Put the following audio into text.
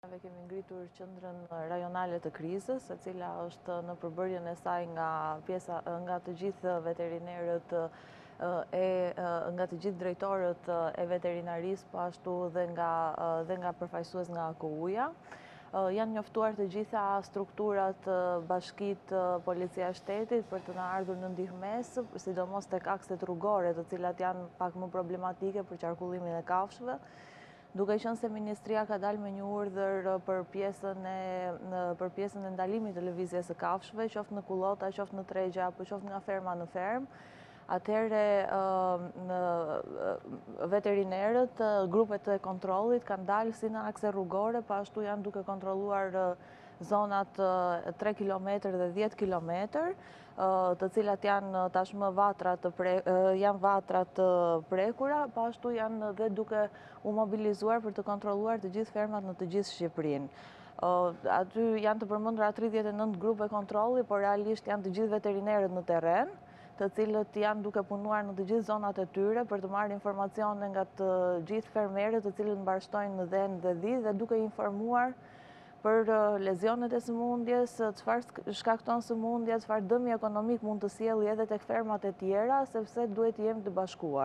Kemi ngritur qendrën rajonale të krizës, e cila është në përbërjen e saj nga të gjithë veterinerët nga të gjithë drejtorët e veterinarisë, po ashtu dhe nga përfaqësues nga AKU-ja. Janë njoftuar të gjitha strukturat bashkitë Policia e Shtetit për të na ardhur në ndihmes, sidomos tek akset rrugore, të cilat janë pak më problematike për qarkullimin e kafshëve. Duke qenë se Ministria ka dalë me një urdhër për pjesën e ndalimit të lëvizjes së kafshëve, qoftë në kullota, qoftë në tregja, apo qoftë nga ferma në fermë, atëherë veterinerët, grupet e kontrollit kanë dalë si në akse rrugore, po ashtu janë duke kontrolluar zonat 3 km dhe 10 km, të cilat janë tashmë janë vatra të prekura, po ashtu janë dhe duke u mobilizuar për të kontrolluar të gjithë fermat në të gjithë Shqipërinë. Aty janë të përmendura 39 grupe kontrolli, por realisht janë të gjithë veterinerët në terren, të cilët janë duke punuar në të gjithë zonat e tyre për të marrë informacione nga të gjithë fermerët të cilët mbarshtojnë në dhen dhe dhi dhe duke informuar për lezionet e sëmundjes, çfarë shkakton sëmundja, çfarë dëmi ekonomik mund të sjellë edhe tek fermat e tjera, sepse duhet të jemi të bashkuar.